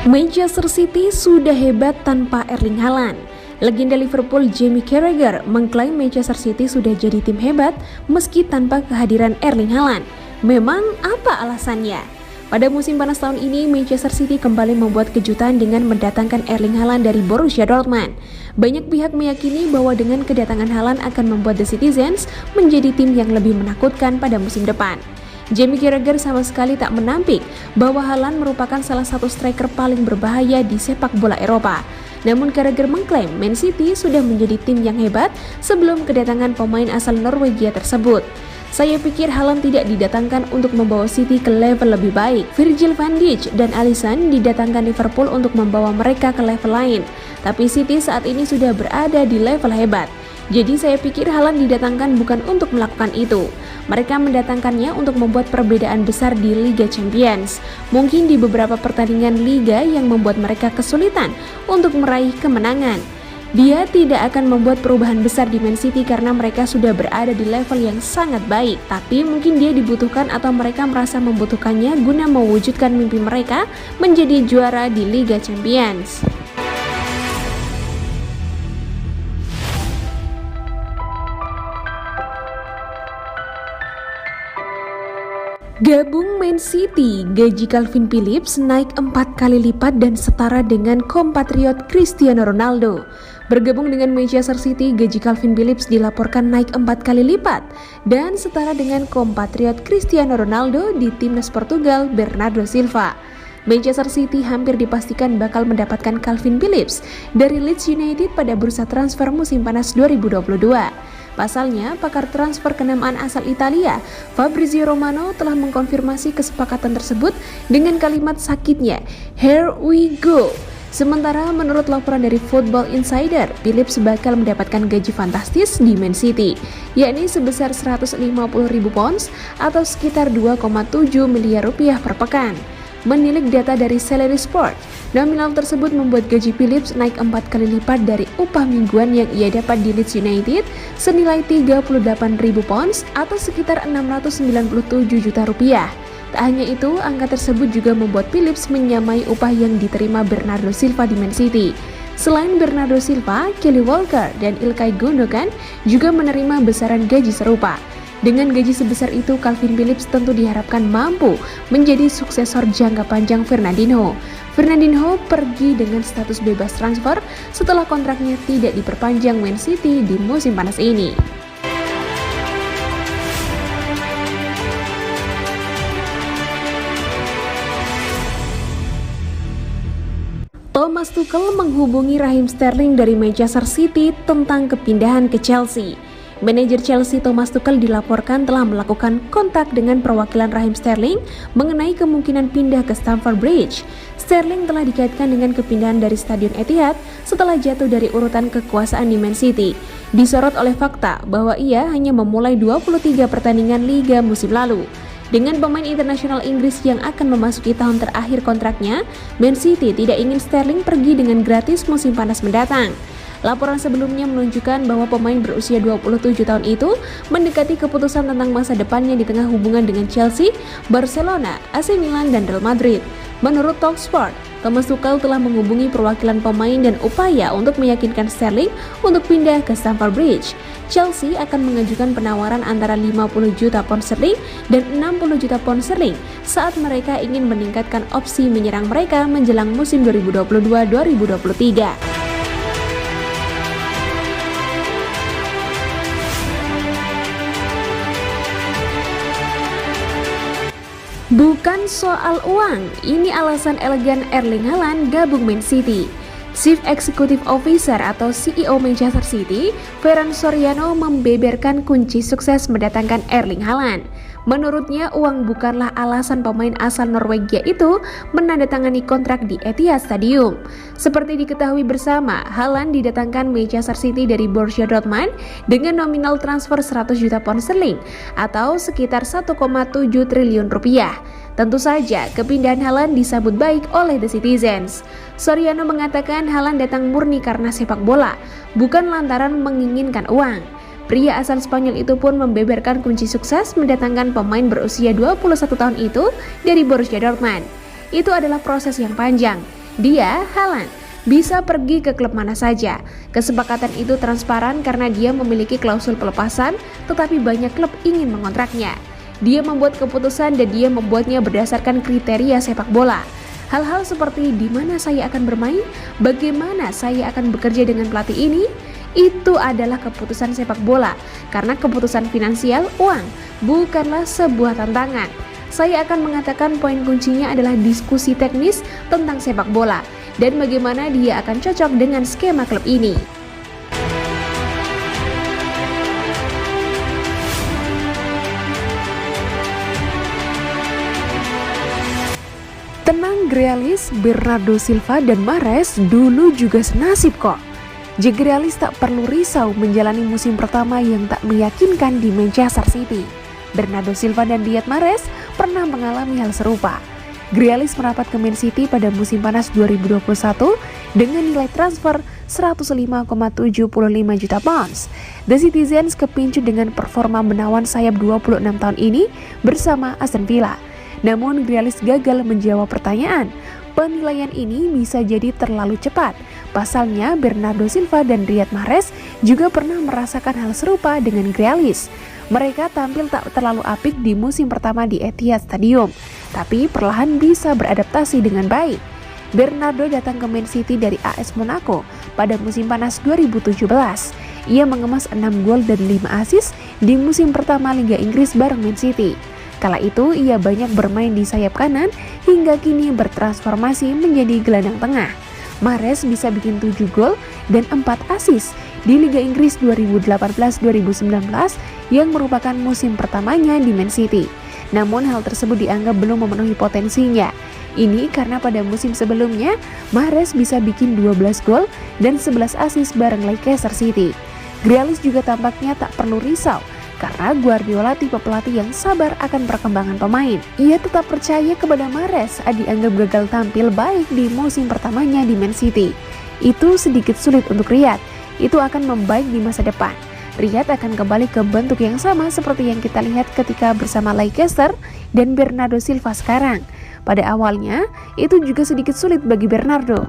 Manchester City sudah hebat tanpa Erling Haaland. Legenda Liverpool Jamie Carragher mengklaim Manchester City sudah jadi tim hebat meski tanpa kehadiran Erling Haaland. Memang apa alasannya? Pada musim panas tahun ini, Manchester City kembali membuat kejutan dengan mendatangkan Erling Haaland dari Borussia Dortmund. Banyak pihak meyakini bahwa dengan kedatangan Haaland akan membuat The Citizens menjadi tim yang lebih menakutkan pada musim depan. Jamie Carragher sama sekali tak menampik bahwa Haaland merupakan salah satu striker paling berbahaya di sepak bola Eropa. Namun Carragher mengklaim Man City sudah menjadi tim yang hebat sebelum kedatangan pemain asal Norwegia tersebut. Saya pikir Haaland tidak didatangkan untuk membawa City ke level lebih baik. Virgil van Dijk dan Alisson didatangkan Liverpool untuk membawa mereka ke level lain. Tapi City saat ini sudah berada di level hebat. Jadi saya pikir Haaland didatangkan bukan untuk melakukan itu. Mereka mendatangkannya untuk membuat perbedaan besar di Liga Champions. Mungkin di beberapa pertandingan Liga yang membuat mereka kesulitan untuk meraih kemenangan. Dia tidak akan membuat perubahan besar di Man City karena mereka sudah berada di level yang sangat baik. Tapi mungkin dia dibutuhkan atau mereka merasa membutuhkannya guna mewujudkan mimpi mereka menjadi juara di Liga Champions. Gabung Man City, gaji Calvin Phillips naik 4 kali lipat dan setara dengan kompatriot Cristiano Ronaldo. Bergabung dengan Manchester City, gaji Calvin Phillips dilaporkan naik 4 kali lipat dan setara dengan kompatriot Cristiano Ronaldo di timnas Portugal, Bernardo Silva. Manchester City hampir dipastikan bakal mendapatkan Calvin Phillips dari Leeds United pada bursa transfer musim panas 2022. Pasalnya, pakar transfer kenamaan asal Italia, Fabrizio Romano telah mengkonfirmasi kesepakatan tersebut dengan kalimat sakitnya, "Here we go." Sementara menurut laporan dari Football Insider, Phillips bakal mendapatkan gaji fantastis di Man City, yakni sebesar 150.000 pounds atau sekitar 2,7 miliar rupiah per pekan. Menilik data dari Salary Sport, nominal tersebut membuat gaji Phillips naik 4 kali lipat dari upah mingguan yang ia dapat di Leeds United senilai 38.000 pounds atau sekitar 697 juta rupiah. Tak hanya itu, angka tersebut juga membuat Phillips menyamai upah yang diterima Bernardo Silva di Man City. Selain Bernardo Silva, Kyle Walker dan Ilkay Gundogan juga menerima besaran gaji serupa. Dengan gaji sebesar itu, Calvin Phillips tentu diharapkan mampu menjadi suksesor jangka panjang Fernandinho. Fernandinho pergi dengan status bebas transfer setelah kontraknya tidak diperpanjang Man City di musim panas ini. Thomas Tuchel menghubungi Raheem Sterling dari Manchester City tentang kepindahan ke Chelsea. Manajer Chelsea Thomas Tuchel dilaporkan telah melakukan kontak dengan perwakilan Raheem Sterling mengenai kemungkinan pindah ke Stamford Bridge. Sterling telah dikaitkan dengan kepindahan dari Stadion Etihad setelah jatuh dari urutan kekuasaan di Man City. Disorot oleh fakta bahwa ia hanya memulai 23 pertandingan Liga musim lalu. Dengan pemain internasional Inggris yang akan memasuki tahun terakhir kontraknya, Man City tidak ingin Sterling pergi dengan gratis musim panas mendatang. Laporan sebelumnya menunjukkan bahwa pemain berusia 27 tahun itu mendekati keputusan tentang masa depannya di tengah hubungan dengan Chelsea, Barcelona, AC Milan, dan Real Madrid. Menurut Talksport, Thomas Tuchel telah menghubungi perwakilan pemain dan upaya untuk meyakinkan Sterling untuk pindah ke Stamford Bridge. Chelsea akan mengajukan penawaran antara 50 juta pound sterling dan 60 juta pound sterling saat mereka ingin meningkatkan opsi menyerang mereka menjelang musim 2022-2023. Bukan soal uang, ini alasan elegan Erling Haaland gabung Man City. Chief Executive Officer atau CEO Manchester City, Ferran Soriano membeberkan kunci sukses mendatangkan Erling Haaland. Menurutnya, uang bukanlah alasan pemain asal Norwegia itu menandatangani kontrak di Etihad Stadium. Seperti diketahui bersama, Haaland didatangkan Manchester City dari Borussia Dortmund dengan nominal transfer 100 juta pound sterling atau sekitar 1,7 triliun rupiah. Tentu saja, kepindahan Haaland disambut baik oleh The Citizens. Soriano mengatakan Haaland datang murni karena sepak bola, bukan lantaran menginginkan uang. Pria asal Spanyol itu pun membeberkan kunci sukses mendatangkan pemain berusia 21 tahun itu dari Borussia Dortmund. Itu adalah proses yang panjang. Dia, Haaland, bisa pergi ke klub mana saja. Kesepakatan itu transparan karena dia memiliki klausul pelepasan, tetapi banyak klub ingin mengontraknya. Dia membuat keputusan dan dia membuatnya berdasarkan kriteria sepak bola. Hal-hal seperti di mana saya akan bermain, bagaimana saya akan bekerja dengan pelatih ini, itu adalah keputusan sepak bola. Karena keputusan finansial, uang, bukanlah sebuah tantangan. Saya akan mengatakan poin kuncinya adalah diskusi teknis tentang sepak bola dan bagaimana dia akan cocok dengan skema klub ini. Tenang Grealish, Bernardo Silva dan Mahrez dulu juga senasib kok. Jack Grealish tak perlu risau menjalani musim pertama yang tak meyakinkan di Manchester City. Bernardo Silva dan Riyad Mahrez pernah mengalami hal serupa. Grealish merapat ke Man City pada musim panas 2021 dengan nilai transfer 105,75 juta pounds. The Citizens kepincut dengan performa menawan sayap 26 tahun ini bersama Aston Villa. Namun Grealish gagal menjawab pertanyaan. Penilaian ini bisa jadi terlalu cepat. Pasalnya Bernardo Silva dan Riyad Mahrez juga pernah merasakan hal serupa dengan Grealish. Mereka tampil tak terlalu apik di musim pertama di Etihad Stadium, tapi perlahan bisa beradaptasi dengan baik. Bernardo datang ke Man City dari AS Monaco pada musim panas 2017. Ia mengemas 6 gol dan 5 assist di musim pertama Liga Inggris bareng Man City. Kala itu ia banyak bermain di sayap kanan hingga kini bertransformasi menjadi gelandang tengah. Mahrez bisa bikin 7 gol dan 4 assist di Liga Inggris 2018-2019 yang merupakan musim pertamanya di Man City. Namun hal tersebut dianggap belum memenuhi potensinya. Ini karena pada musim sebelumnya Mahrez bisa bikin 12 gol dan 11 assist bareng Leicester City. Grealish juga tampaknya tak perlu risau karena Guardiola tipe pelatih yang sabar akan perkembangan pemain. Ia tetap percaya kepada Mahrez dianggap gagal tampil baik di musim pertamanya di Man City. Itu sedikit sulit untuk Riyad. Itu akan membaik di masa depan. Riyad akan kembali ke bentuk yang sama seperti yang kita lihat ketika bersama Leicester dan Bernardo Silva sekarang. Pada awalnya, itu juga sedikit sulit bagi Bernardo.